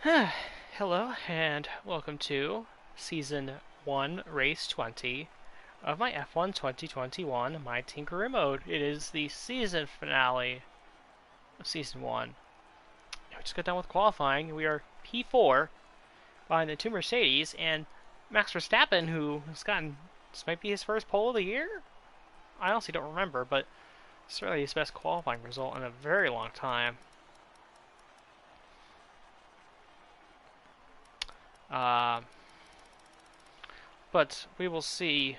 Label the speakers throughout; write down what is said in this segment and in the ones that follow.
Speaker 1: Hello, and welcome to Season 1, Race 20 of my F1 2021 My Team Career Mode. It is the season finale of Season 1. We just got done with qualifying. We are P4 behind the two Mercedes, and Max Verstappen, who has gotten, this might be his first pole of the year? I honestly don't remember, but certainly his best qualifying result in a very long time. Uh, but we will see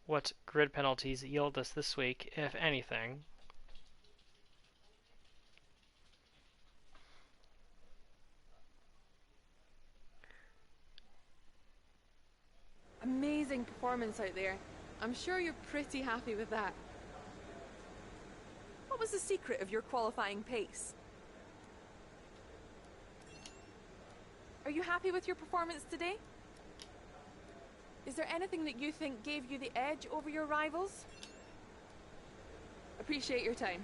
Speaker 1: what grid penalties yield us this week, if anything.
Speaker 2: Amazing performance out there. I'm sure you're pretty happy with that. What was the secret of your qualifying pace? Are you happy with your performance today? Is there anything that you think gave you the edge over your rivals? Appreciate your time.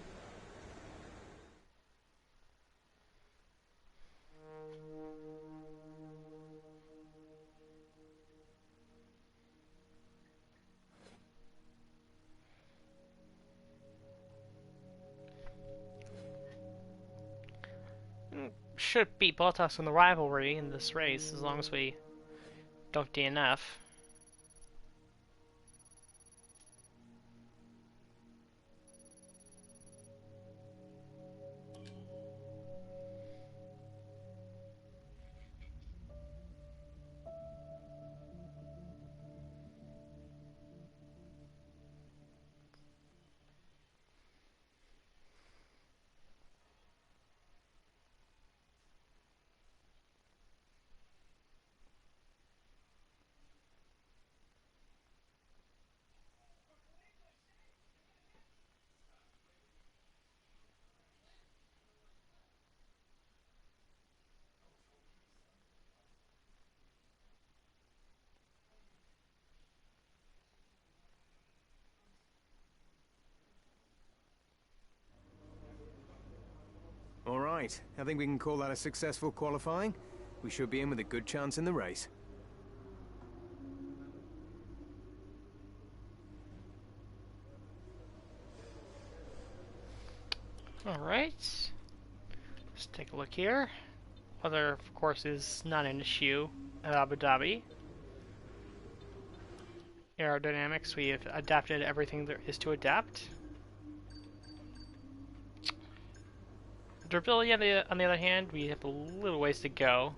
Speaker 1: Should beat Bottas in the rivalry in this race as long as we don't DNF.
Speaker 3: All right, I think we can call that a successful qualifying. We should be in with a good chance in the race.
Speaker 1: Alright. Let's take a look here. Weather, of course, is not an issue at Abu Dhabi. Aerodynamics, we have adapted everything there is to adapt. Durability, on the other hand, we have a little ways to go.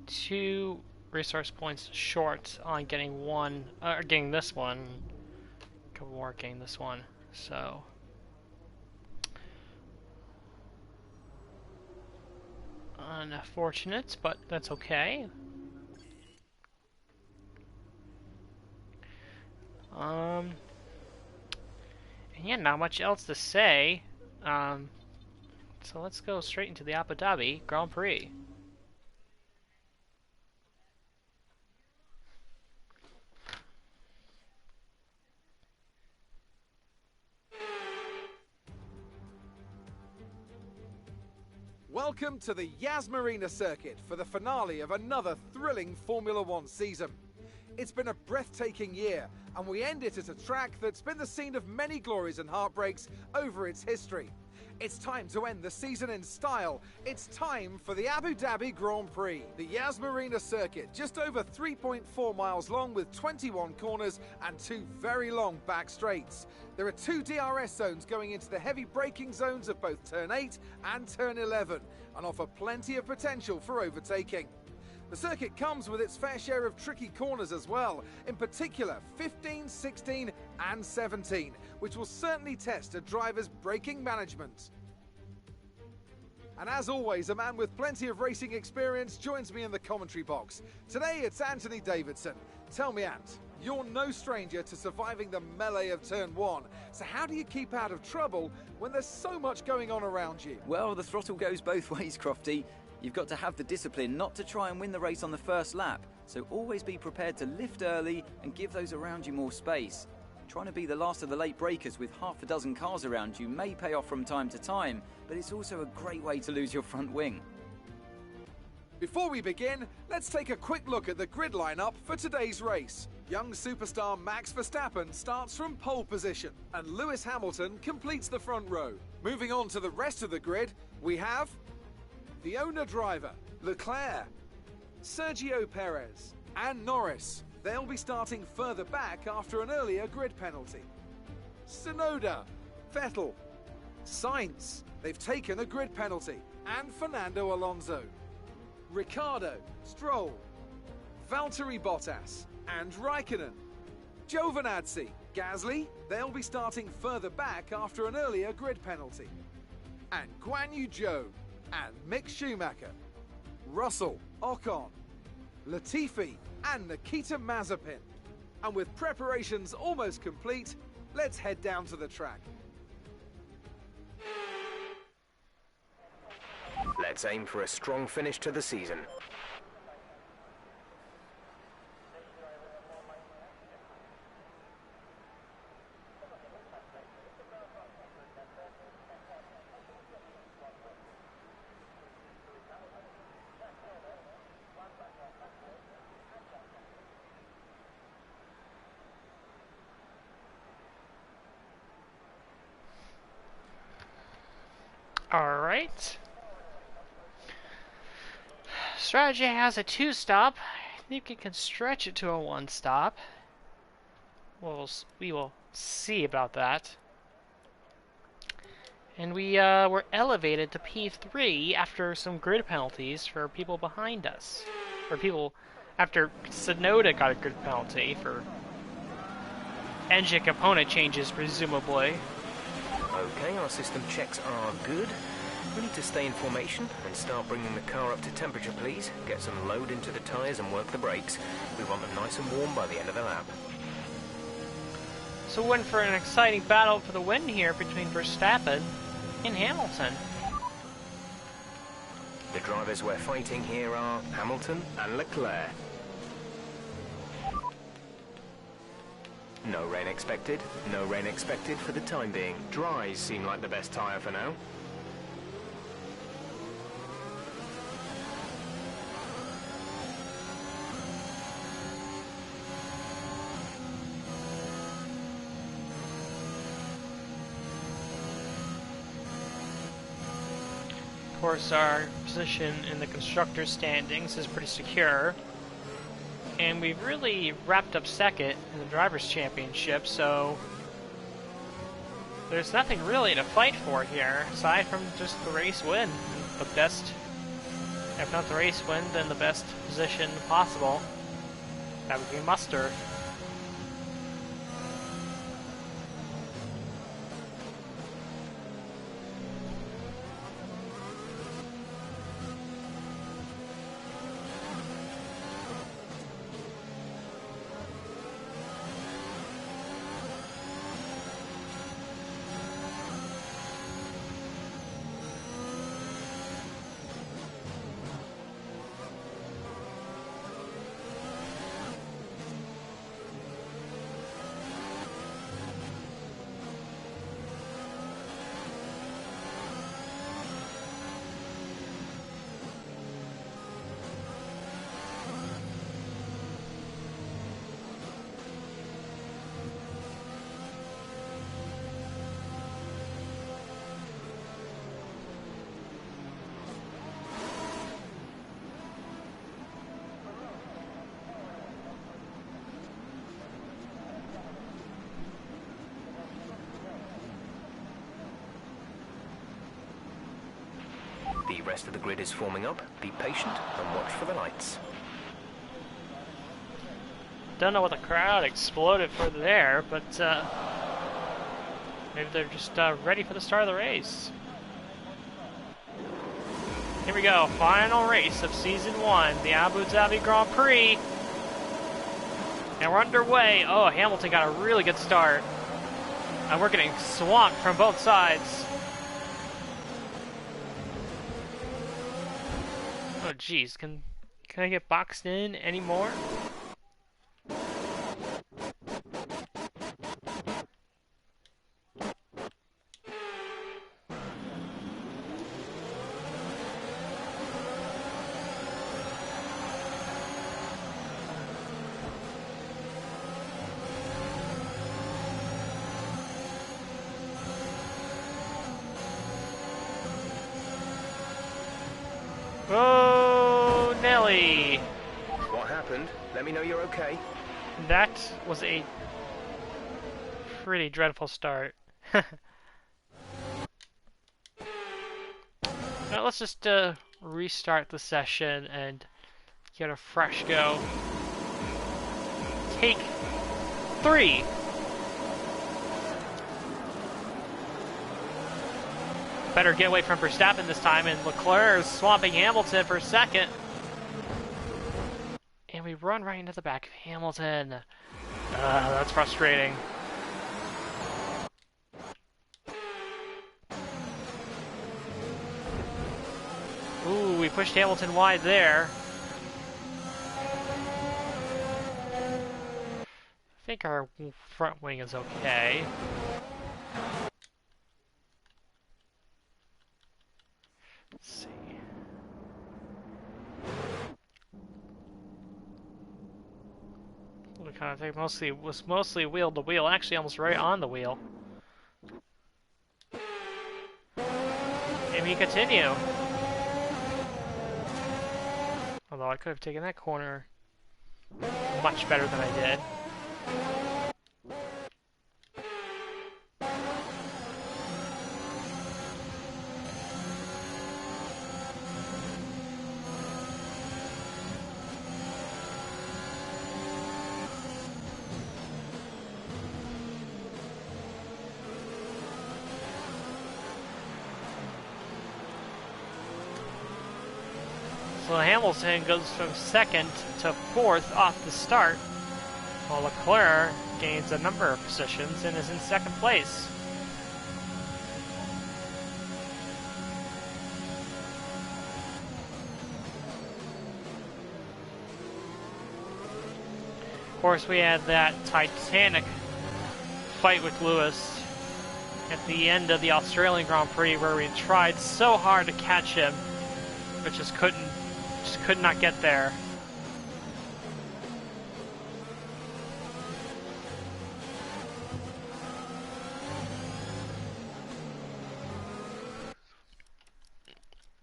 Speaker 1: Two resource points short on getting one, getting this one. A couple more getting this one. So unfortunate, but that's okay. And yeah, not much else to say. So let's go straight into the Abu Dhabi Grand Prix.
Speaker 4: Welcome to the Yas Marina circuit for the finale of another thrilling Formula One season. It's been a breathtaking year, and we end it at a track that's been the scene of many glories and heartbreaks over its history. It's time to end the season in style. It's time for the Abu Dhabi Grand Prix. The Yas Marina circuit, just over 3.4 miles long with 21 corners and two very long back straights. There are two DRS zones going into the heavy braking zones of both Turn 8 and Turn 11 and offer plenty of potential for overtaking. The circuit comes with its fair share of tricky corners as well, in particular 15, 16 and 17, which will certainly test a driver's braking management. And as always, a man with plenty of racing experience joins me in the commentary box. Today it's Anthony Davidson. Tell me, Ant, you're no stranger to surviving the melee of turn 1. So how do you keep out of trouble when there's so much going on around you?
Speaker 5: Well, the throttle goes both ways, Crofty. You've got to have the discipline not to try and win the race on the first lap. So always be prepared to lift early and give those around you more space. Trying to be the last of the late breakers with half a dozen cars around you may pay off from time to time, but it's also a great way to lose your front wing.
Speaker 4: Before we begin, let's take a quick look at the grid lineup for today's race. Young superstar Max Verstappen starts from pole position, and Lewis Hamilton completes the front row. Moving on to the rest of the grid, we have the owner driver, Leclerc, Sergio Perez, and Norris. They'll be starting further back after an earlier grid penalty. Tsunoda, Vettel, Sainz, they've taken a grid penalty, and Fernando Alonso. Ricciardo, Stroll, Valtteri Bottas, and Raikkonen. Giovinazzi, Gasly, they'll be starting further back after an earlier grid penalty. And Guan Yu Zhou, and Mick Schumacher. Russell, Ocon, Latifi, and Nikita Mazepin. And with preparations almost complete, let's head down to the track.
Speaker 3: Let's aim for a strong finish to the season.
Speaker 1: Alright. Strategy has a 2-stop. I think it can stretch it to a 1-stop. We will see about that. And we were elevated to P3 after some grid penalties for people behind us. For people after Tsunoda got a grid penalty for engine component changes, presumably.
Speaker 3: Okay, our system checks are good. We need to stay in formation and start bringing the car up to temperature, please. Get some load into the tyres and work the brakes. We want them nice and warm by the end of the lap.
Speaker 1: So we're in for an exciting battle for the win here between Verstappen and Hamilton.
Speaker 3: The drivers we're fighting here are Hamilton and Leclerc. No rain expected. No rain expected for the time being. Dries seem like the best tyre for now.
Speaker 1: Of course, our position in the constructors' standings is pretty secure. And we've really wrapped up second in the Drivers' Championship, so there's nothing really to fight for here, aside from just the race win. The best, if not the race win, then the best position possible. That would be muster.
Speaker 3: The rest of the grid is forming up. Be patient and watch for the lights.
Speaker 1: Don't know what the crowd exploded for there, but maybe they're just ready for the start of the race. Here we go, final race of Season 1, the Abu Dhabi Grand Prix. And we're underway. Oh, Hamilton got a really good start. And we're getting swamped from both sides. Oh, geez, can I get boxed in anymore? Oh, Nelly!
Speaker 3: What happened? Let me know you're okay.
Speaker 1: That was a pretty dreadful start. Now let's just restart the session and get a fresh go. Take 3. Better get away from Verstappen this time, and Leclerc is swamping Hamilton for second. And we run right into the back of Hamilton. That's frustrating. Ooh, we pushed Hamilton wide there. I think our front wing is okay. Let's see. The kind of thing was mostly wheel to wheel, actually almost right on the wheel. And we continue. Although I could have taken that corner much better than I did. So Hamilton goes from second to fourth off the start, while Leclerc gains a number of positions and is in second place. Of course, we had that titanic fight with Lewis at the end of the Australian Grand Prix, where we tried so hard to catch him, but just could not get there.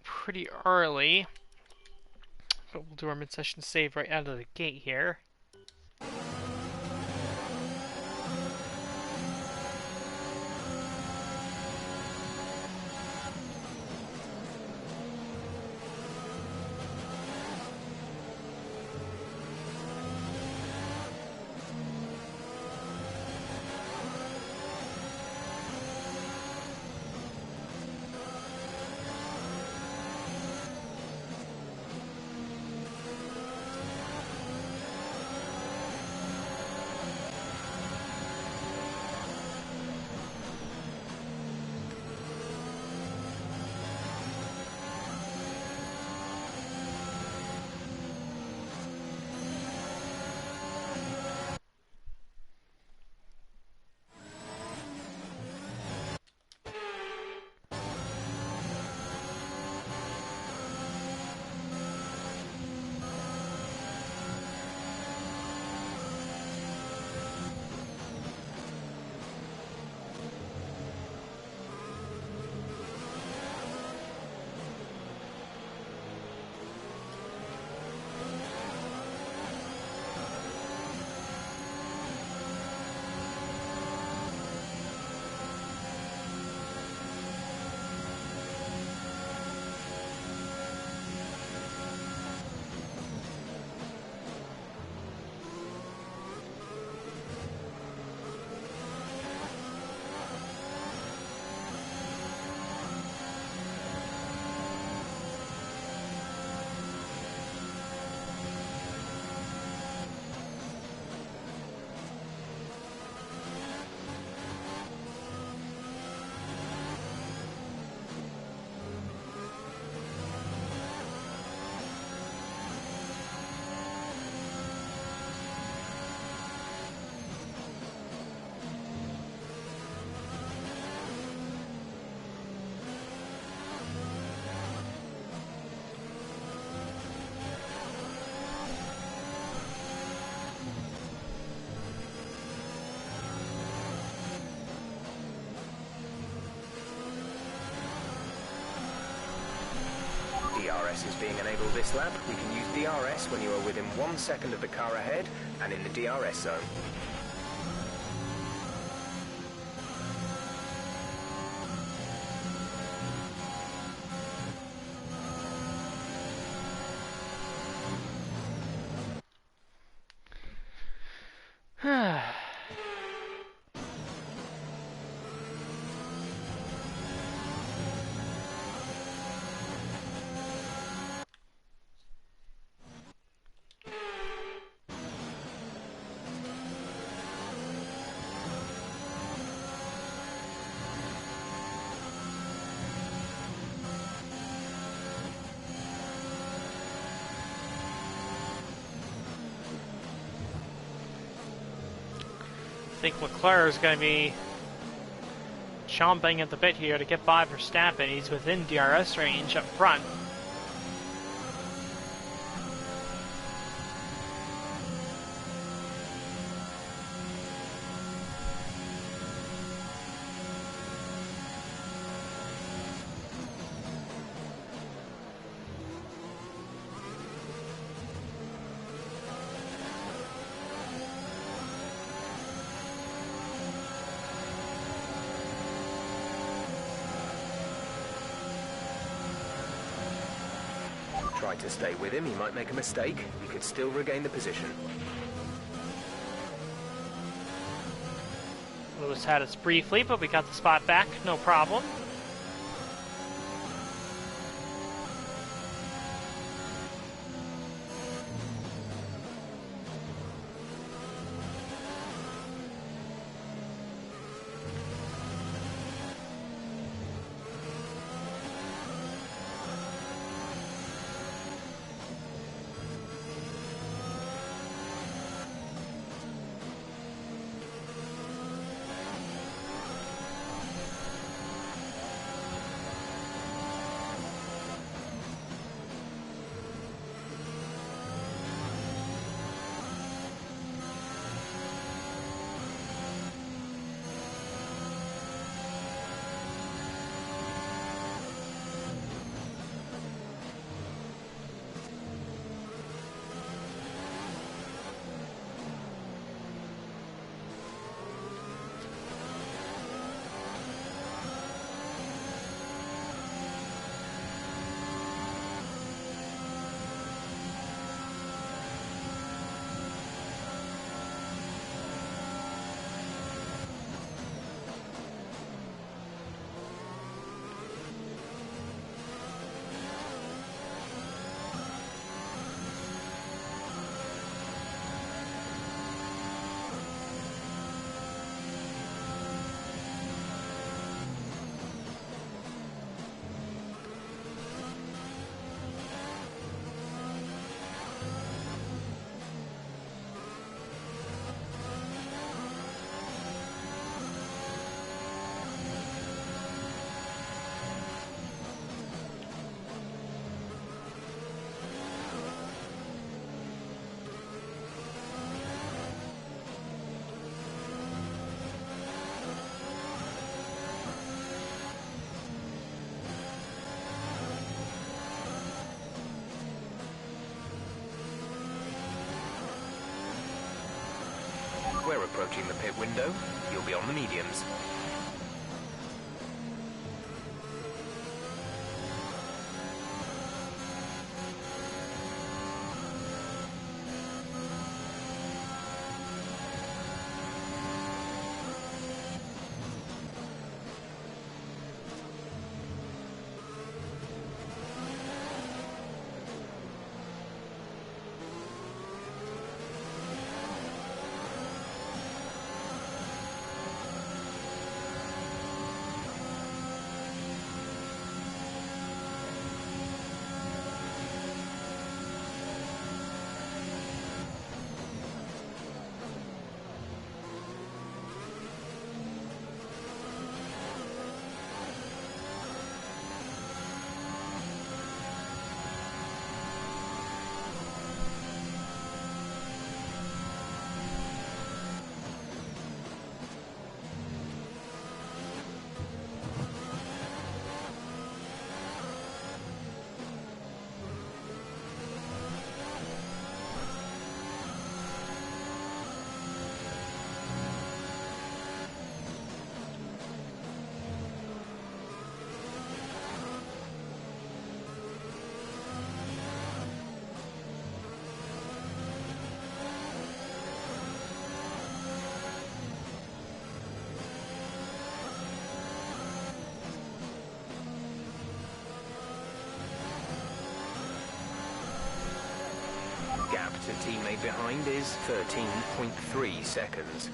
Speaker 1: Pretty early, but we'll do our mid-session save right out of the gate here.
Speaker 3: DRS is being enabled this lap. We can use DRS when you are within 1 second of the car ahead and in the DRS zone.
Speaker 1: I think Leclerc is going to be chomping at the bit here to get by Verstappen. He's within DRS range up front. Try to stay with him, he might make a mistake. He could still regain the position. Lewis had us briefly, but we got the spot back, no problem.
Speaker 3: We're approaching the pit window. You'll be on the mediums. to teammate behind is 13.3 seconds.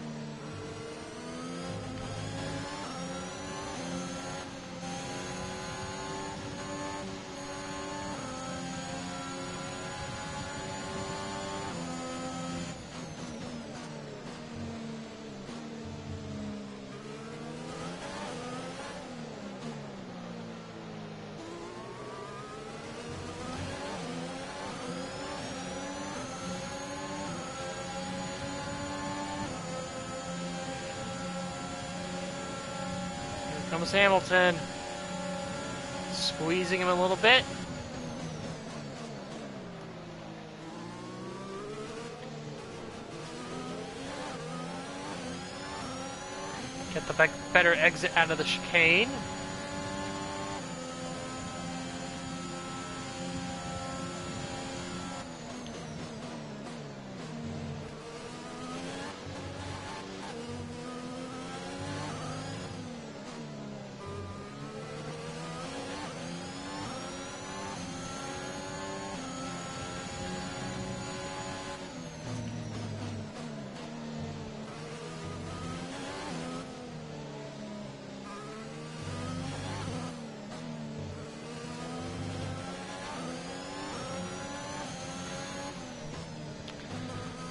Speaker 1: Comes Hamilton, squeezing him a little bit. Get the better exit out of the chicane.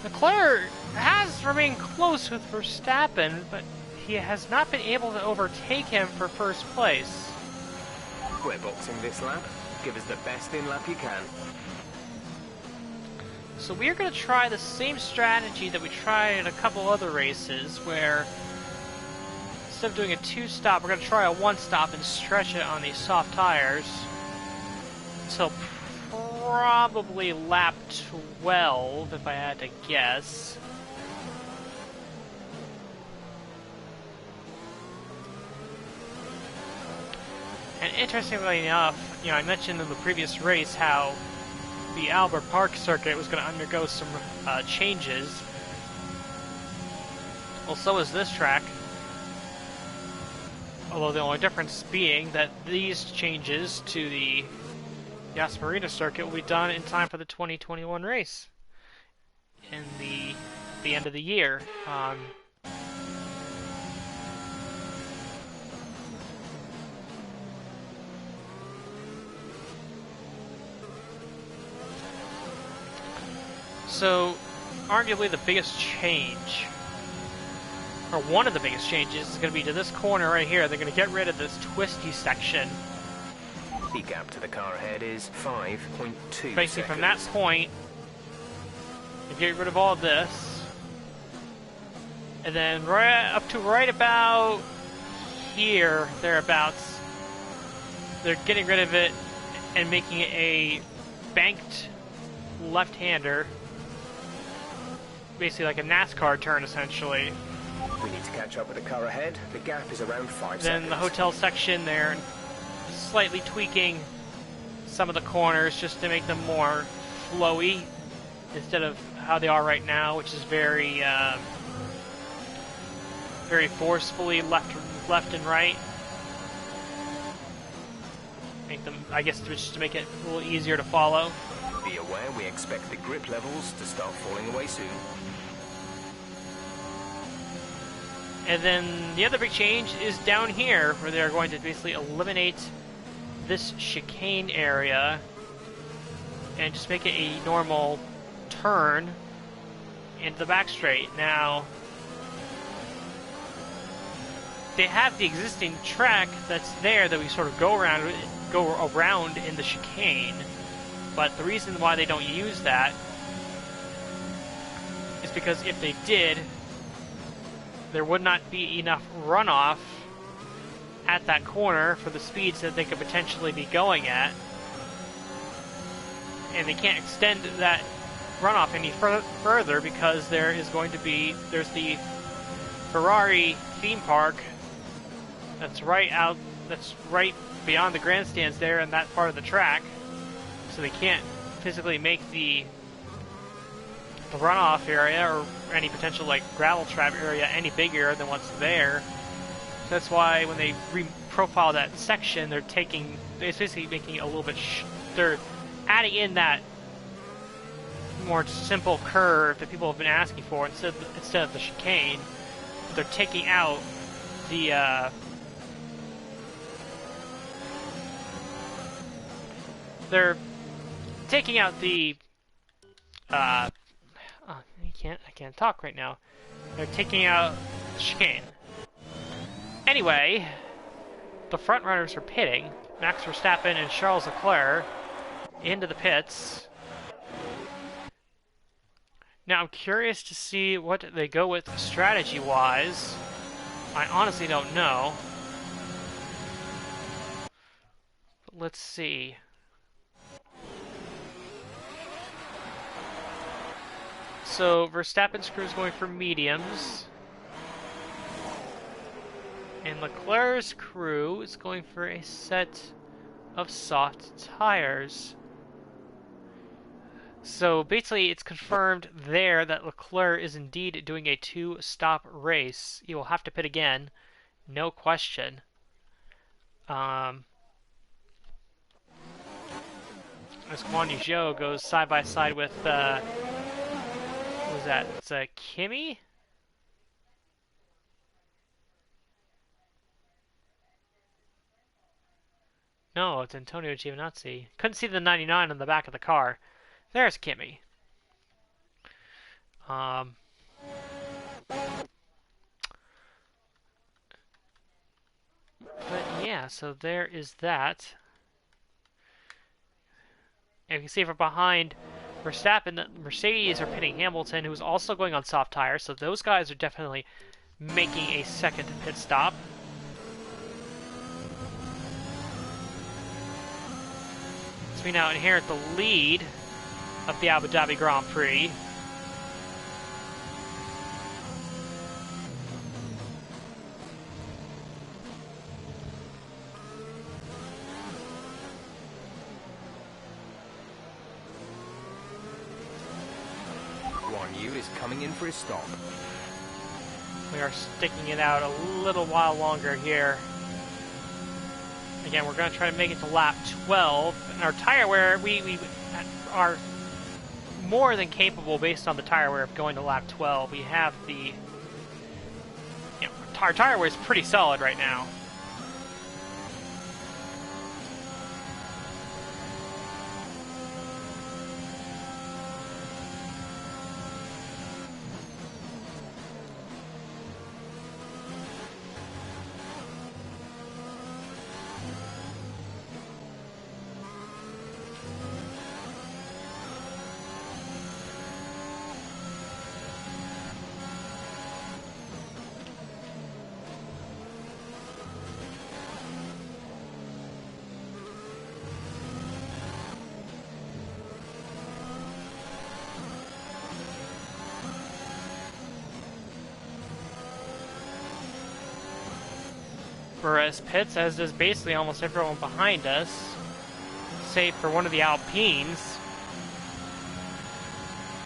Speaker 1: Leclerc has remained close with Verstappen, but he has not been able to overtake him for first place.
Speaker 3: We're boxing this lap. Give us the best in lap you can.
Speaker 1: So we're going to try the same strategy that we tried in a couple other races, where instead of doing a two-stop, we're going to try a one-stop and stretch it on these soft tires until probably lap 12, if I had to guess. And interestingly enough, I mentioned in the previous race how the Albert Park circuit was going to undergo some changes. Well, so is this track. Although the only difference being that these changes to the Yas Marina circuit will be done in time for the 2021 race in the end of the year. So, arguably the biggest change, or one of the biggest changes, is going to be to this corner right here. They're going to get rid of this twisty section.
Speaker 3: The gap to the car ahead is 5.2
Speaker 1: Basically,
Speaker 3: seconds.
Speaker 1: from that point, you get rid of all of this, and then right up to right about here, thereabouts, they're getting rid of it and making it a banked left-hander, basically like a NASCAR turn, essentially.
Speaker 3: We need to catch up with the car ahead. The gap is around 5
Speaker 1: Then
Speaker 3: seconds.
Speaker 1: the hotel section, they're slightly tweaking some of the corners just to make them more flowy instead of how they are right now, which is very very forcefully left and right. Make them, I guess, just to make it a little easier to follow.
Speaker 3: Be aware we expect the grip levels to start falling away soon.
Speaker 1: And then the other big change is down here, where they're going to basically eliminate this chicane area and just make it a normal turn into the back straight. Now, they have the existing track that's there that we sort of go around in the chicane, but the reason why they don't use that is because if they did, there would not be enough runoff at that corner for the speeds that they could potentially be going at. And they can't extend that runoff any further because there's the Ferrari theme park that's right beyond the grandstands there in that part of the track. So they can't physically make the runoff area or any potential like gravel trap area any bigger than what's there. So that's why when they re-profile that section, they're basically making it a little bit they're adding in that more simple curve that people have been asking for instead of the chicane. They're taking out the they're taking out the I can't talk right now. They're taking out the chicane. Anyway, the front runners are pitting. Max Verstappen and Charles Leclerc into the pits. Now I'm curious to see what they go with strategy-wise. I honestly don't know. But let's see. So Verstappen's crew is going for mediums. And Leclerc's crew is going for a set of soft tires. So basically it's confirmed there that Leclerc is indeed doing a two-stop race. He will have to pit again, no question. As Guan Yu Zhou goes side by side with what was that? It's Kimi? No, it's Antonio Giovinazzi. Couldn't see the 99 on the back of the car. There's Kimi. But yeah, so there is that. And you can see from behind Verstappen that Mercedes are pitting Hamilton, who's also going on soft tires. So those guys are definitely making a second pit stop. So we now inherit the lead of the Abu Dhabi Grand Prix.
Speaker 3: Guan Yu is coming in for his stop.
Speaker 1: We are sticking it out a little while longer here. Again, we're going to try to make it to lap 12. And our tire wear, we are more than capable, based on the tire wear, of going to lap 12. We have the... our tire wear is pretty solid right now. Perez pits, as does basically almost everyone behind us, save for one of the Alpines.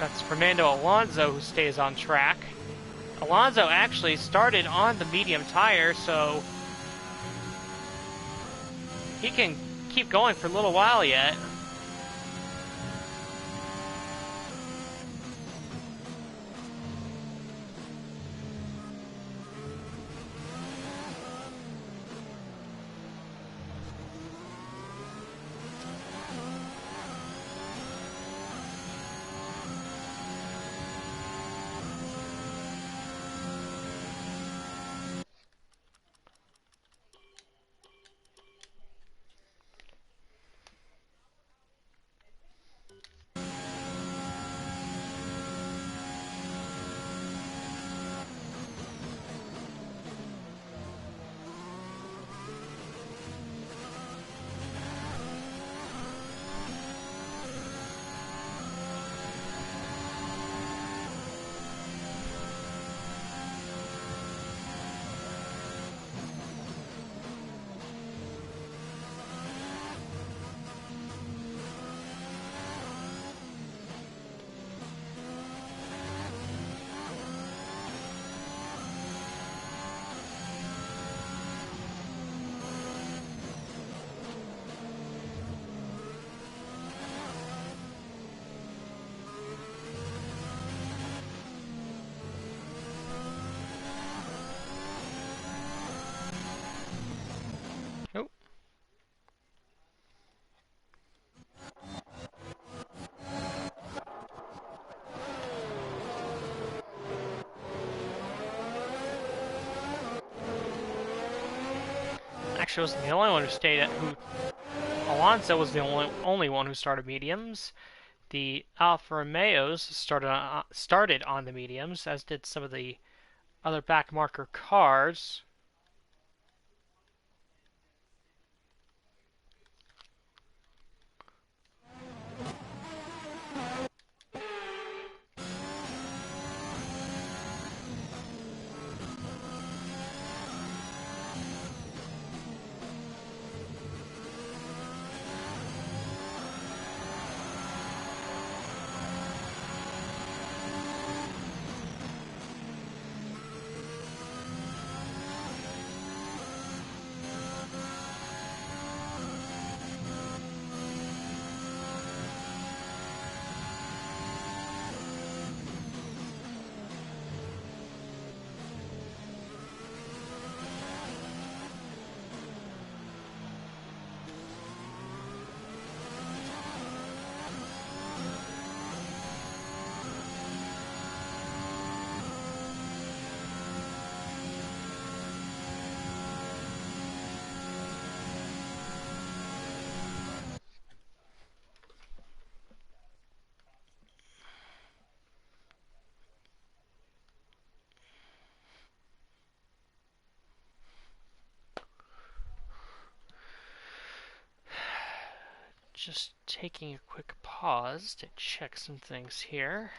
Speaker 1: That's Fernando Alonso, who stays on track. Alonso actually started on the medium tire, so he can keep going for a little while yet. actually wasn't the only one who stayed at who. Alonso was the only one who started mediums. The Alfa Romeos started on the mediums, as did some of the other backmarker cars. Just taking a quick pause to check some things here.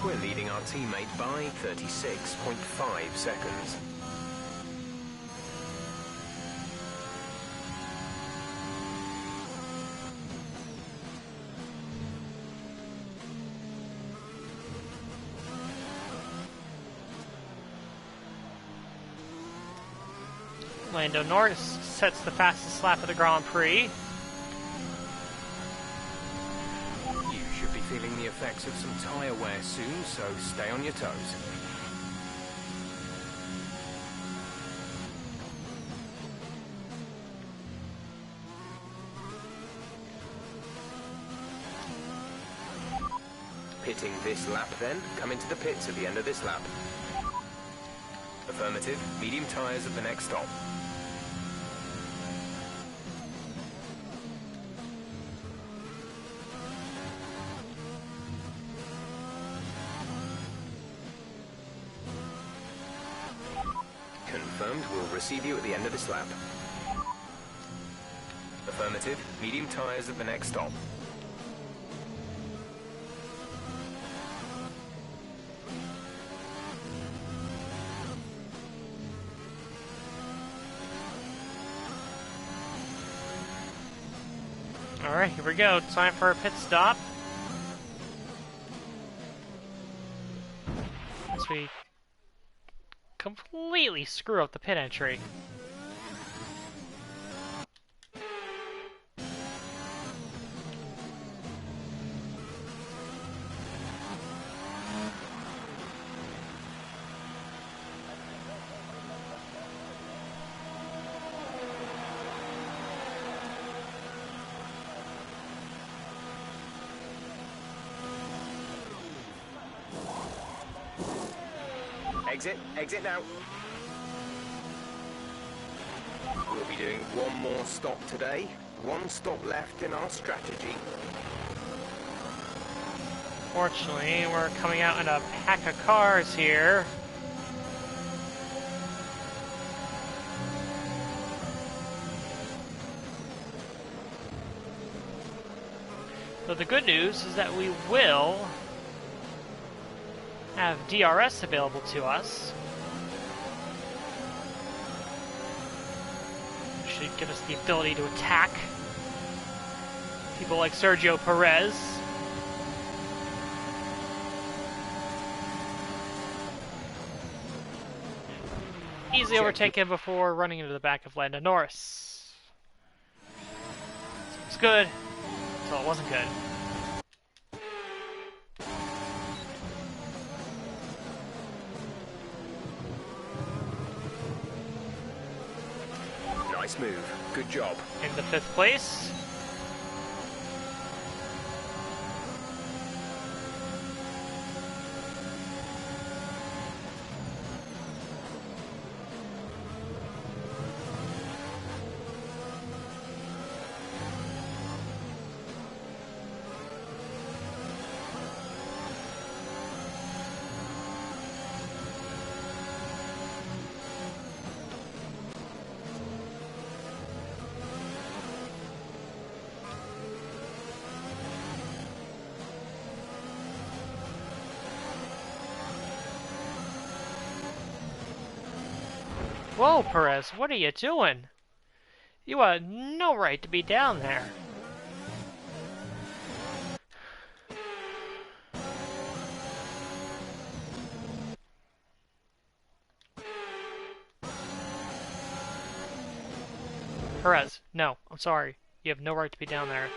Speaker 3: We're leading our teammate by 36.5 seconds.
Speaker 1: Lando Norris sets the fastest lap of the Grand Prix.
Speaker 3: You should be feeling the effects of some tyre wear soon, so stay on your toes. Pitting this lap then, come into the pits at the end of this lap. Affirmative, medium tyres at the next stop. Confirmed, we'll receive you at the end of this lap. Affirmative, medium tyres at the next stop.
Speaker 1: Alright, here we go. Time for a pit stop. As we completely screw up the pit entry.
Speaker 3: Exit now. doing one more stop today. One stop left in our strategy.
Speaker 1: Fortunately, we're coming out in a pack of cars here. So the good news is that we will have DRS available to us. Should give us the ability to attack people like Sergio Perez. Easily overtake him before running into the back of Lando Norris. So it's good, until it wasn't good.
Speaker 3: Nice move. Good job.
Speaker 1: In the 5th place. Whoa, Perez, what are you doing? You had no right to be down there. Perez, no, I'm sorry. You have no right to be down there.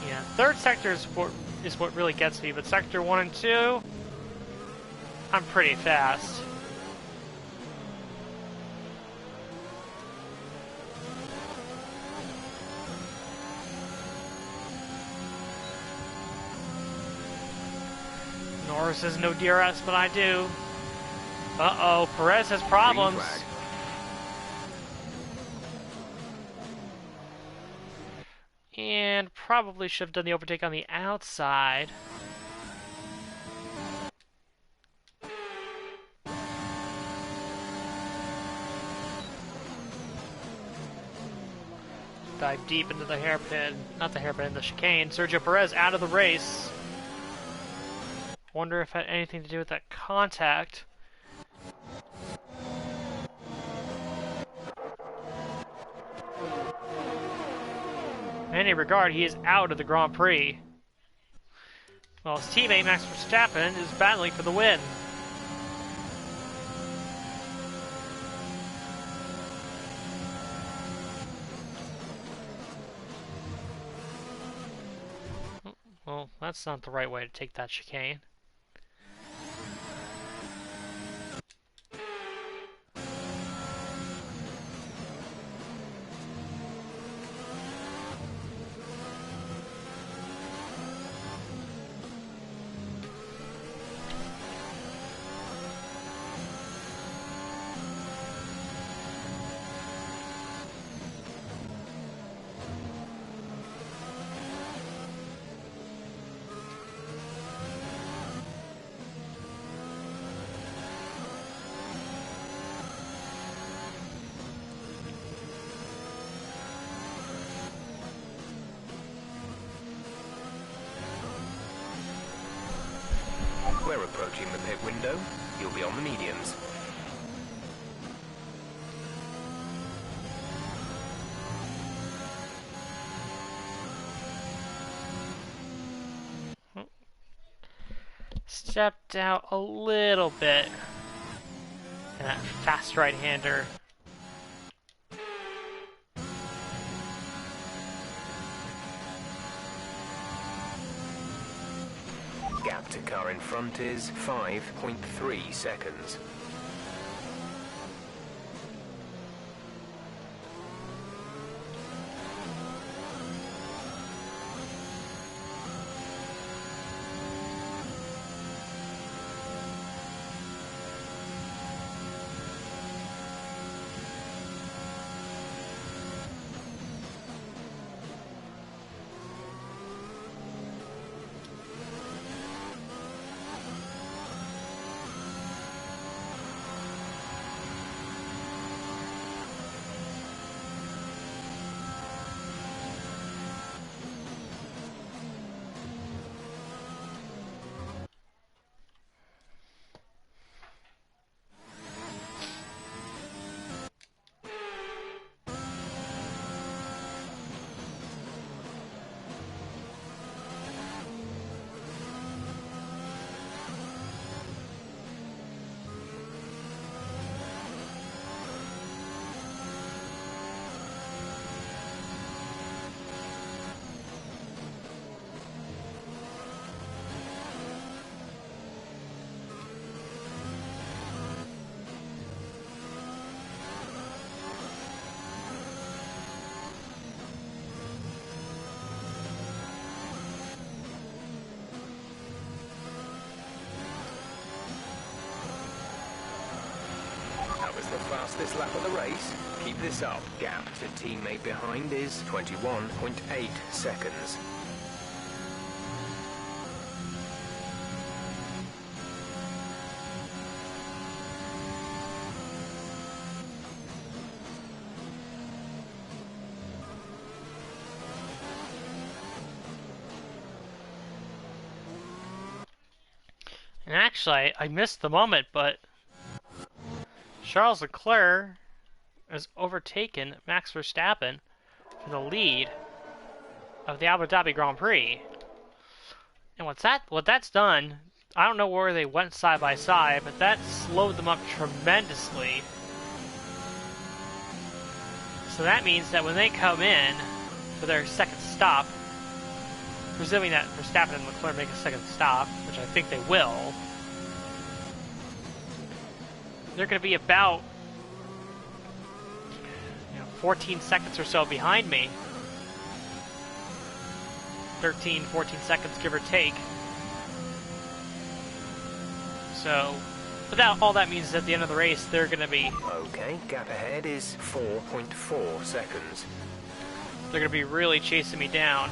Speaker 1: Yeah, 3rd sector is what really gets me, but sector 1 and 2, I'm pretty fast. Norris has no DRS, but I do. Uh-oh, Perez has problems.
Speaker 3: Green flag.
Speaker 1: And probably should have done the overtake on the outside. Dive deep into the hairpin, not the hairpin, the chicane. Sergio Perez out of the race. Wonder if it had anything to do with that contact. In any regard, he is out of the Grand Prix. While his teammate Max Verstappen is battling for the win. Well, that's not the right way to take that chicane.
Speaker 3: We're approaching the pit window. You'll be on the mediums.
Speaker 1: Stepped out a little bit. And that fast right-hander.
Speaker 3: lap to car in front is 5.3 seconds. That was the fastest lap of the race. Keep this up. Gap to teammate behind is 21.8 seconds.
Speaker 1: And actually, I missed the moment, but Charles Leclerc has overtaken Max Verstappen for the lead of the Abu Dhabi Grand Prix. And what that's done, I don't know where they went side by side, but that slowed them up tremendously. So that means that when they come in for their second stop, presuming that Verstappen and Leclerc make a second stop, which I think they will, they're going to be about 14 seconds or so behind me. 13, 14 seconds, give or take. So, but all that means is at the end of the race, they're going to be...
Speaker 3: Okay, gap ahead is 4.4 seconds.
Speaker 1: They're going to be really chasing me down.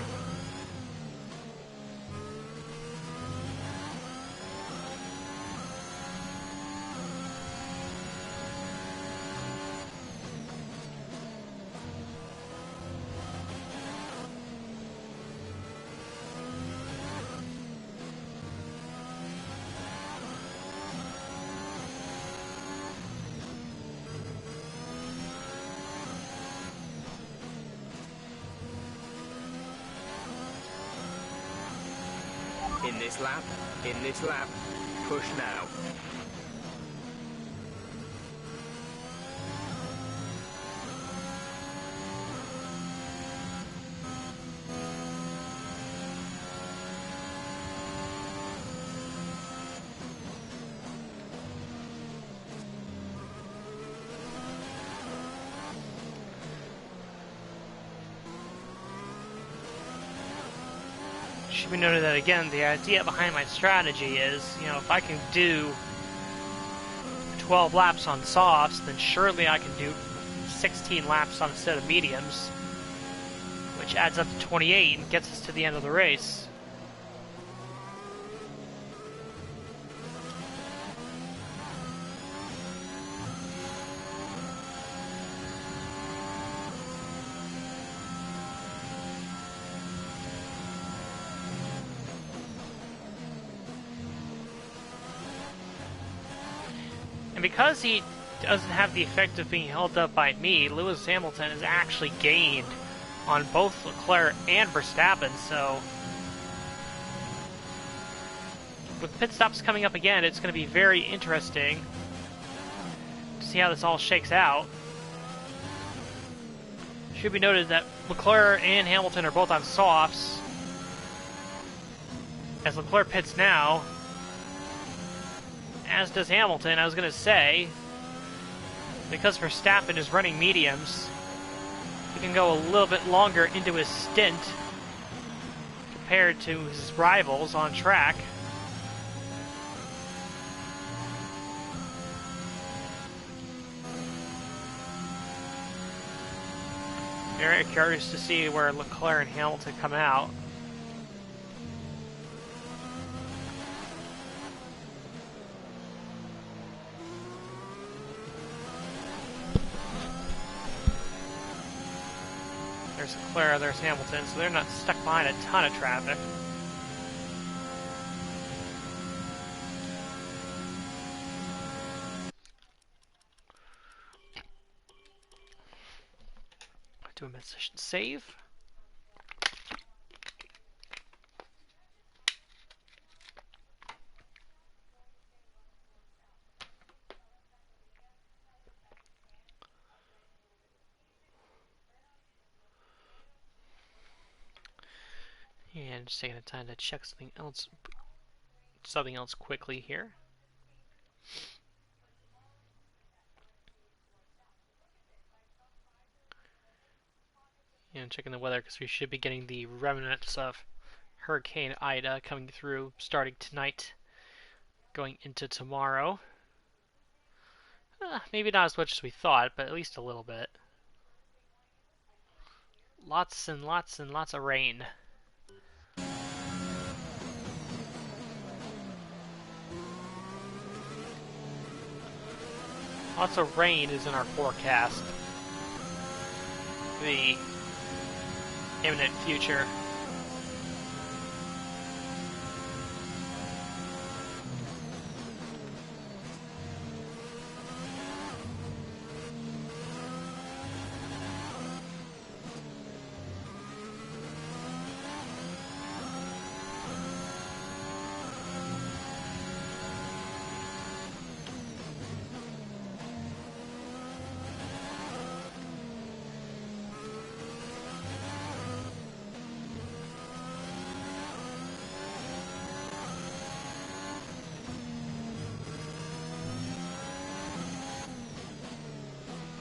Speaker 3: In this lap, push now.
Speaker 1: Should be noted that, again, the idea behind my strategy is, if I can do 12 laps on softs, then surely I can do 16 laps on a set of mediums, which adds up to 28 and gets us to the end of the race. And because he doesn't have the effect of being held up by me, Lewis Hamilton has actually gained on both Leclerc and Verstappen, so with pit stops coming up again, it's going to be very interesting to see how this all shakes out. Should be noted that Leclerc and Hamilton are both on softs, As Leclerc pits now, as does Hamilton. I was going to say, because Verstappen is running mediums, he can go a little bit longer into his stint compared to his rivals on track. Very curious to see where Leclerc and Hamilton come out. There's Leclerc, there's Hamilton, so they're not stuck behind a ton of traffic. Do a mid-session save. And just taking the time to check something else quickly here. And checking the weather because we should be getting the remnants of Hurricane Ida coming through starting tonight, going into tomorrow. Maybe not as much as we thought, but at least a little bit. Lots and lots and lots of rain. Lots of rain is in our forecast. The imminent future.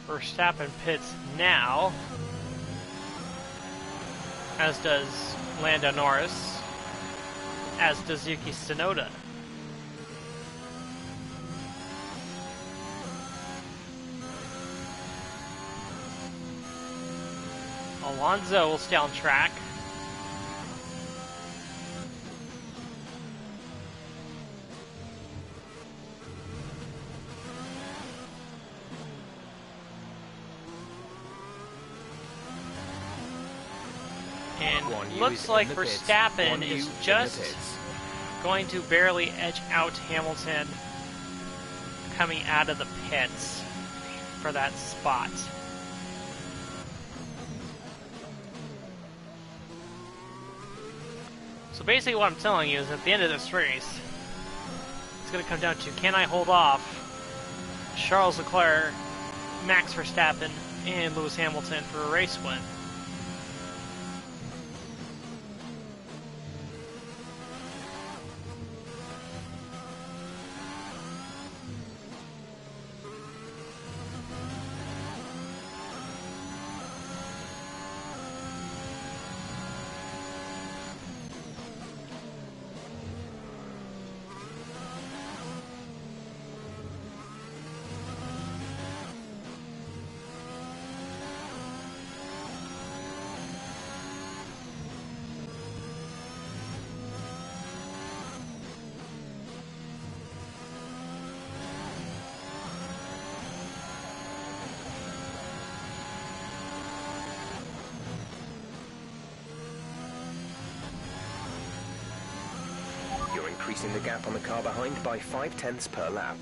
Speaker 1: Verstappen pits now, as does Lando Norris, as does Yuki Tsunoda. Alonso will stay on track. Looks like Verstappen is just going to barely edge out Hamilton coming out of the pits for that spot. So basically what I'm telling you is at the end of this race, it's going to come down to, can I hold off Charles Leclerc, Max Verstappen, and Lewis Hamilton for a race win?
Speaker 3: Increasing the gap on the car behind by 0.5 per lap.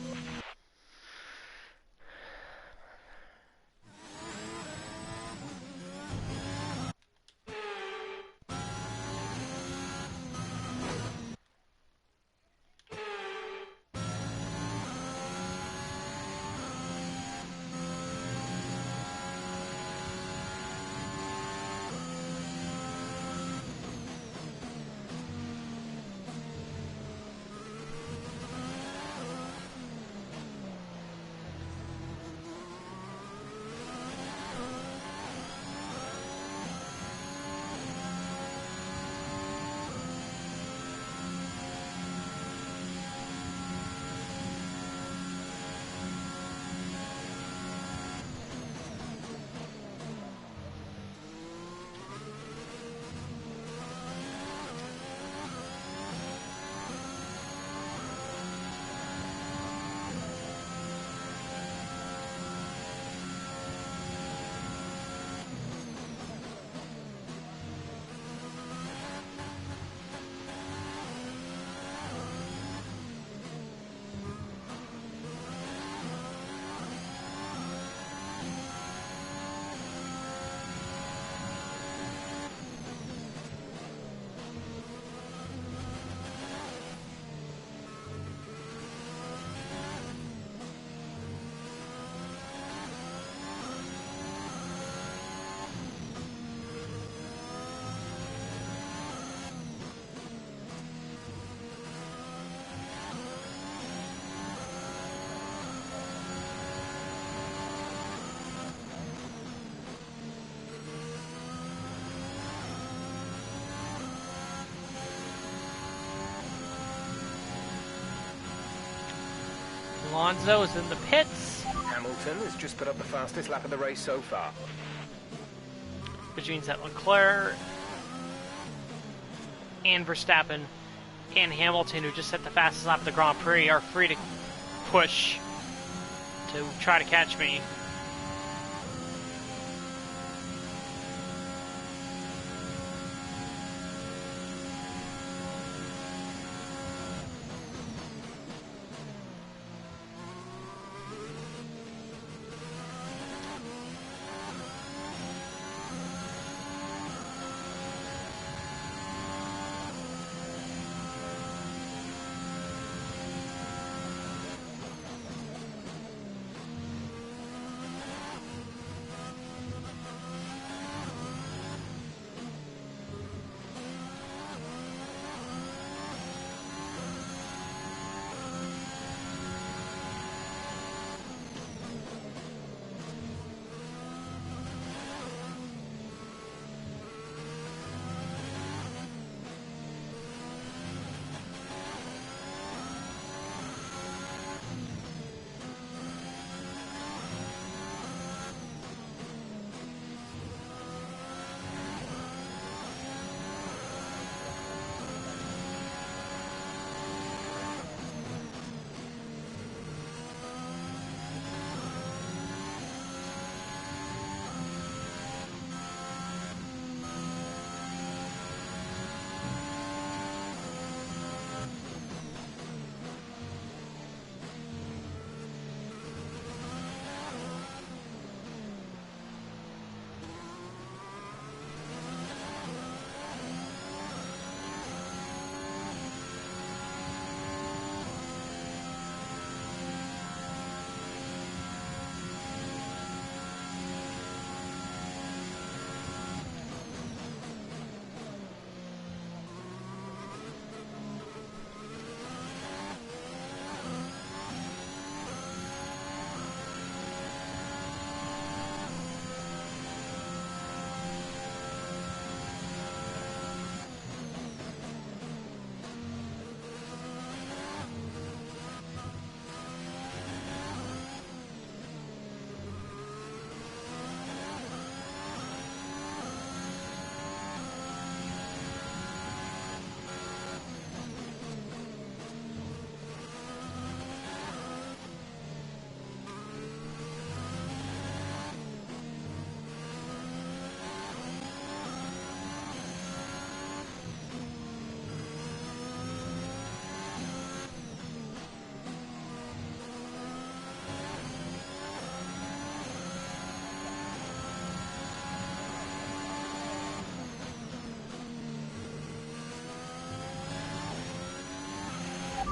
Speaker 1: Alonso is in the pits.
Speaker 3: Hamilton has just put up the fastest lap of the race so far.
Speaker 1: Which means that Leclerc and Verstappen and Hamilton, who just set the fastest lap of the Grand Prix, are free to push to try to catch me.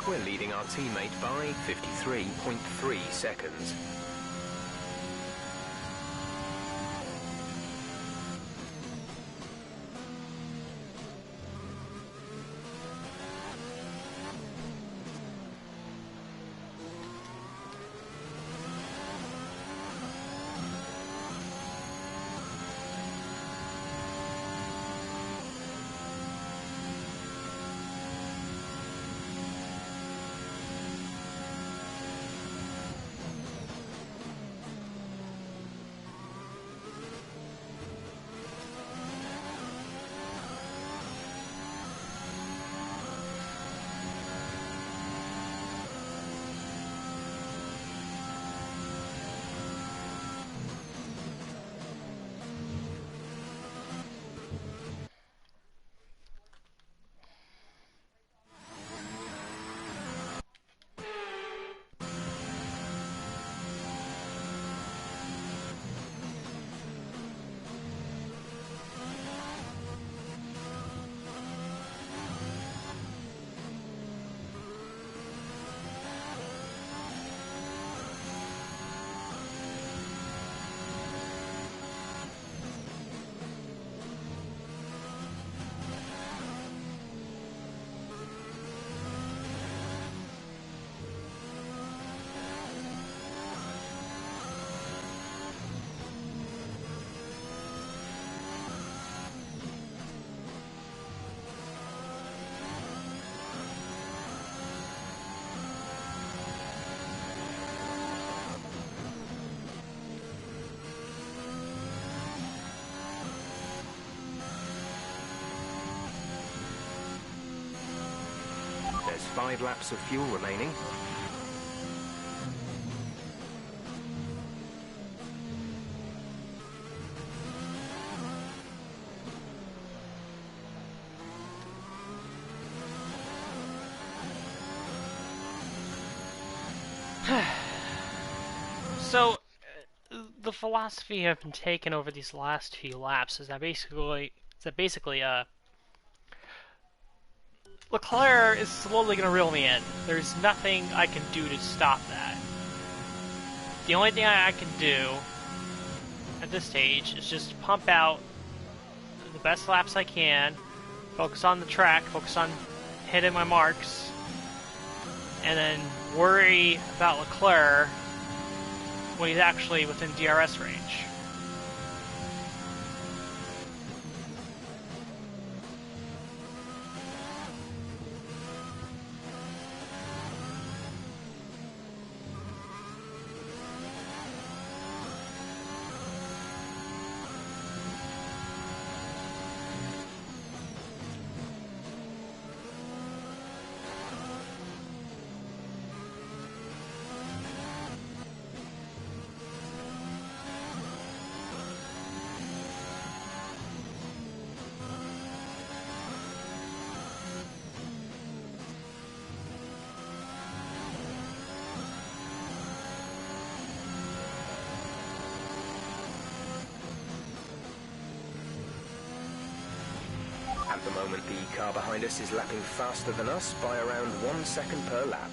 Speaker 3: We're leading our teammate by 53.3 seconds. 5 laps of fuel remaining.
Speaker 1: So, the philosophy I've been taking over these last few laps is that basically, Leclerc is slowly going to reel me in. There's nothing I can do to stop that. The only thing I can do at this stage is just pump out the best laps I can, focus on the track, focus on hitting my marks, and then worry about Leclerc when he's actually within DRS range.
Speaker 3: At the moment, the car behind us is lapping faster than us by around 1 second per lap.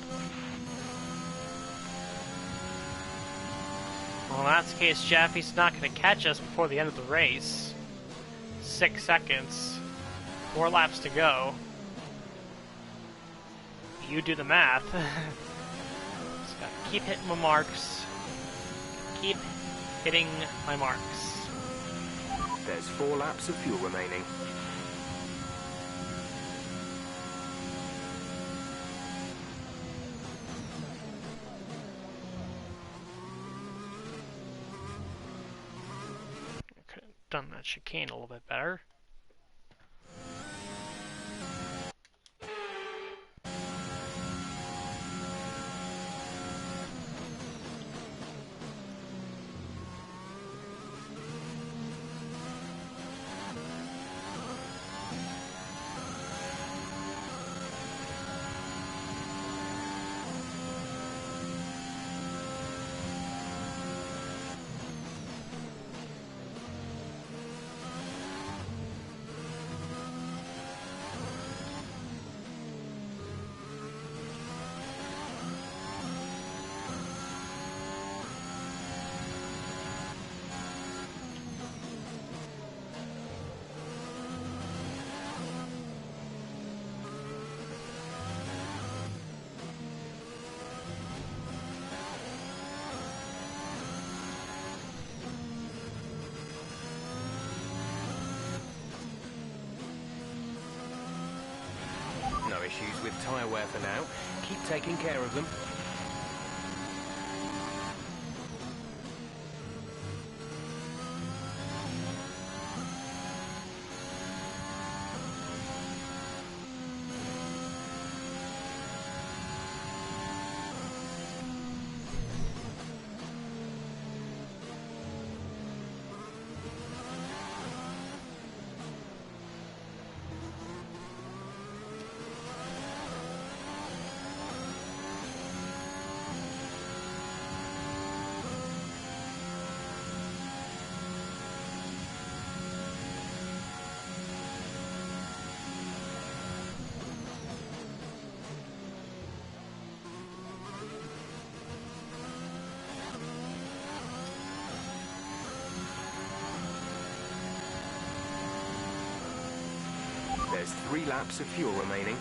Speaker 1: Well, in that case, Jaffe's not going to catch us before the end of the race. 6 seconds. 4 laps to go. You do the math. Just gotta keep hitting my marks. Keep hitting my marks.
Speaker 3: There's 4 laps of fuel remaining.
Speaker 1: Could have done that chicane a little bit better.
Speaker 3: No issues with tyre wear for now. Keep taking care of them. There's 3 laps of fuel remaining.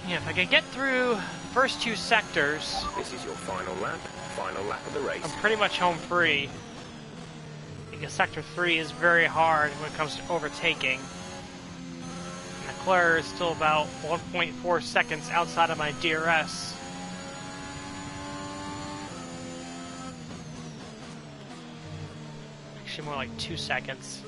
Speaker 1: Yeah, if I can get through the first 2 sectors,
Speaker 3: This is your final lap of the race.
Speaker 1: I'm pretty much home free. Because Sector 3 is very hard when it comes to overtaking. And Leclerc is still about 1.4 seconds outside of my DRS. Actually, more like 2 seconds.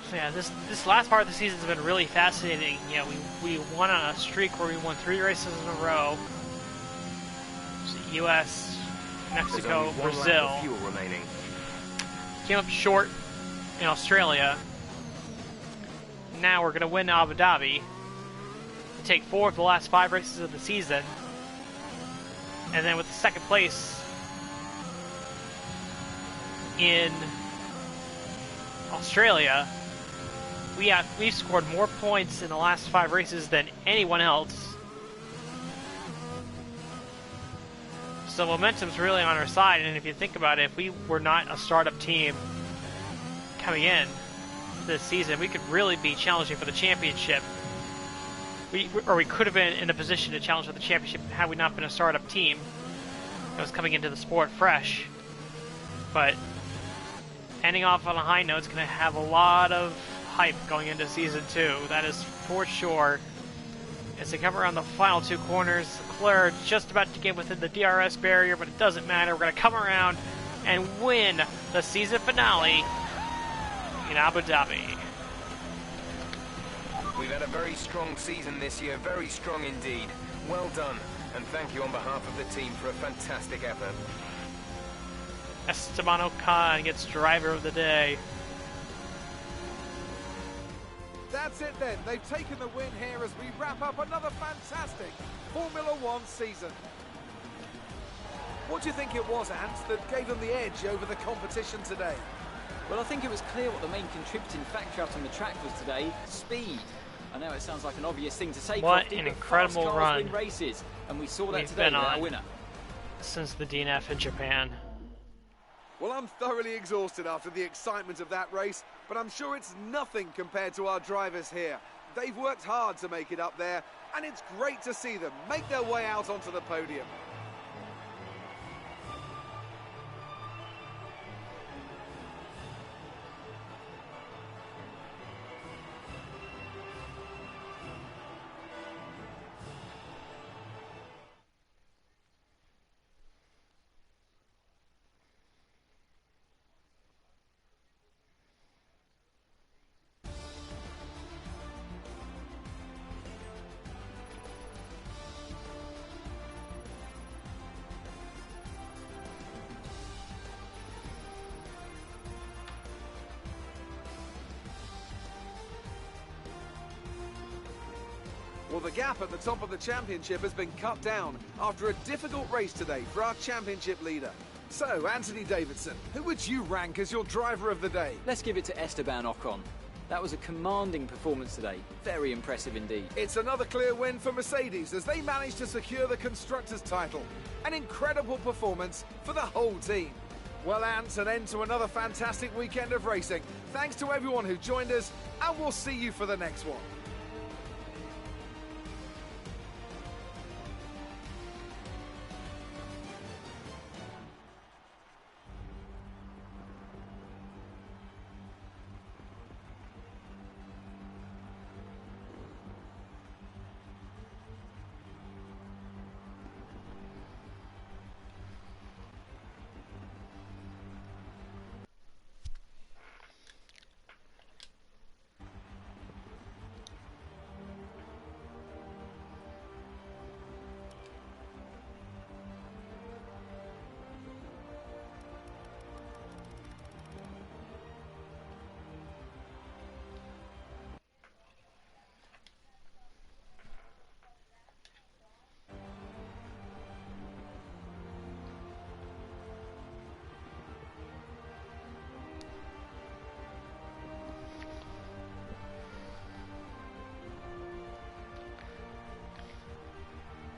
Speaker 1: So yeah, this last part of the season has been really fascinating. You know, we won on a streak where we won 3 races in a row. So U.S., Mexico, Brazil.
Speaker 3: Fuel remaining.
Speaker 1: Came up short in Australia. Now we're going to win Abu Dhabi. Take 4 of the last 5 races of the season. And then with the second place in Australia, we've scored more points in the last 5 races than anyone else. So momentum's really on our side, and if you think about it, if we were not a startup team coming in this season, we could really be challenging for the championship. We could have been in a position to challenge for the championship had we not been a startup team that was coming into the sport fresh. But ending off on a high note is going to have a lot of hype going into Season 2. That is for sure. As they come around the final 2 corners, Leclerc just about to get within the DRS barrier, but it doesn't matter. We're going to come around and win the season finale in Abu Dhabi.
Speaker 3: We've had a very strong season this year, very strong indeed. Well done, and thank you on behalf of the team for a fantastic effort.
Speaker 1: Esteban Ocon gets driver of the day.
Speaker 4: That's it then. They've taken the win here as we wrap up another fantastic Formula One season. What do you think it was, Ant, that gave them the edge over the competition today?
Speaker 5: Well, I think it was clear what the main contributing factor out on the track was today: speed. I know it sounds like an obvious thing to say,
Speaker 1: What
Speaker 5: Crofty,
Speaker 1: an
Speaker 5: but
Speaker 1: incredible
Speaker 5: fast cars
Speaker 1: run
Speaker 5: win races, and we saw that
Speaker 1: we've
Speaker 5: today
Speaker 1: been
Speaker 5: with our
Speaker 1: on
Speaker 5: winner.
Speaker 1: since the DNF in Japan.
Speaker 4: Well, I'm thoroughly exhausted after the excitement of that race, but I'm sure it's nothing compared to our drivers here. They've worked hard to make it up there, and it's great to see them make their way out onto the podium. Well, the gap at the top of the championship has been cut down after a difficult race today for our championship leader. So, Anthony Davidson, who would you rank as your driver of the day?
Speaker 5: Let's give it to Esteban Ocon. That was a commanding performance today. Very impressive indeed.
Speaker 4: It's another clear win for Mercedes as they managed to secure the Constructors' title. An incredible performance for the whole team. Well, Ant, an end to another fantastic weekend of racing. Thanks to everyone who joined us, and we'll see you for the next one.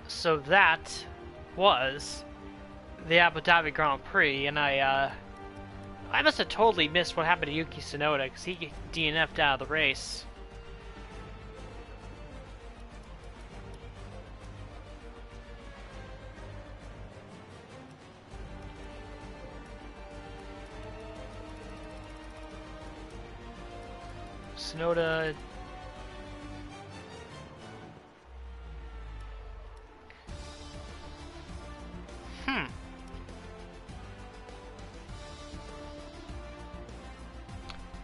Speaker 1: So that was the Abu Dhabi Grand Prix, and I I must have totally missed what happened to Yuki Tsunoda, because he DNF'd out of the race. Tsunoda...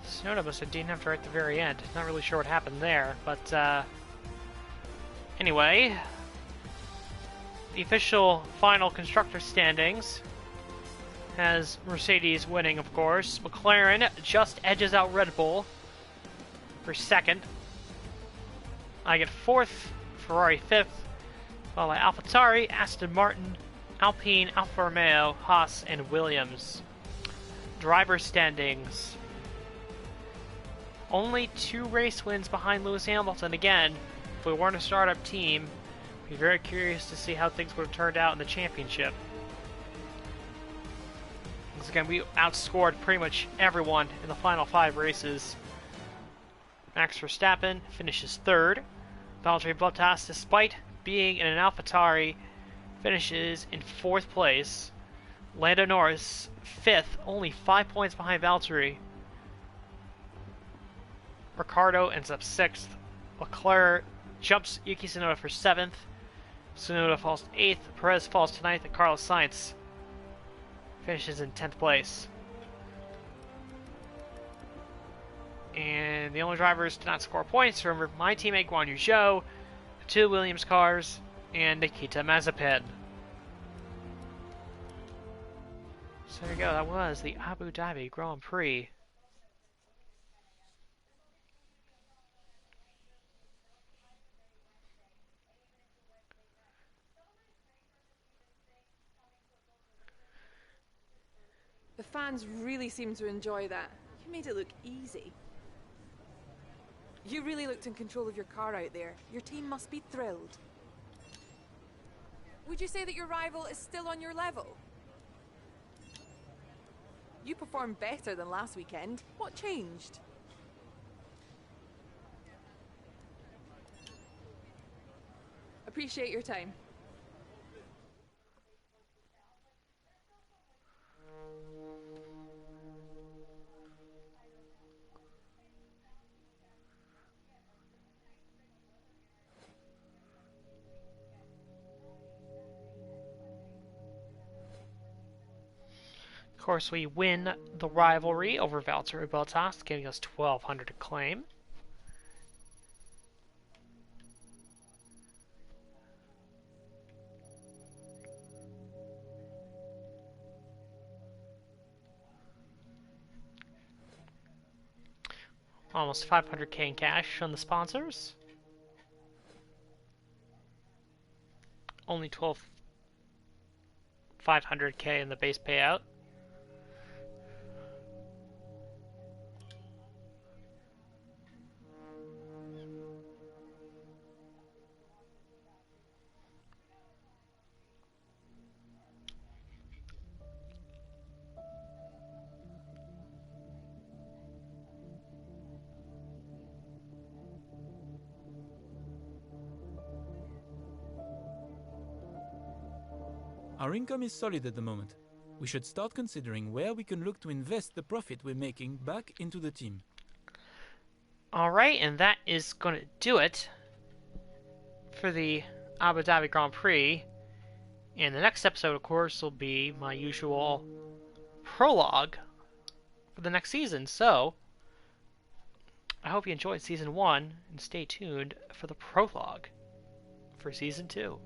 Speaker 1: Tsunoda must have DNF'd right at the very end. Not really sure what happened there, but anyway, the official final constructor standings has Mercedes winning, of course. McLaren just edges out Red Bull for second. I get fourth, Ferrari fifth, followed by AlphaTauri, Aston Martin, Alpine, Alfa Romeo, Haas, and Williams. Driver standings. Only 2 race wins behind Lewis Hamilton. Again, if we weren't a startup team, I'd be very curious to see how things would have turned out in the championship. Because again, we outscored pretty much everyone in the final 5 races. Max Verstappen finishes 3rd. Valtteri Bottas, despite being in an AlphaTauri, finishes in 4th place. Lando Norris, 5th, only 5 points behind Valtteri. Ricciardo ends up 6th. Leclerc jumps Yuki Tsunoda for 7th. Tsunoda falls to 8th. Perez falls to 9th. And Carlos Sainz finishes in 10th place. And the only drivers to not score points were my teammate Guan Yu Zhou, the 2 Williams cars, and Nikita Mazepin. So there you go. That was the Abu Dhabi Grand Prix.
Speaker 2: The fans really seem to enjoy that. You made it look easy. You really looked in control of your car out there. Your team must be thrilled. Would you say that your rival is still on your level? You performed better than last weekend. What changed? Appreciate your time.
Speaker 1: Of course, we win the rivalry over Valtteri Bottas, giving us 1,200 to claim. Almost 500k in cash from the sponsors. Only 500k in the base payout.
Speaker 6: Our income is solid at the moment. We should start considering where we can look to invest the profit we're making back into the team.
Speaker 1: Alright, and that is going to do it for the Abu Dhabi Grand Prix. And the next episode, of course, will be my usual prologue for the next season. So, I hope you enjoyed Season 1, and stay tuned for the prologue for Season 2.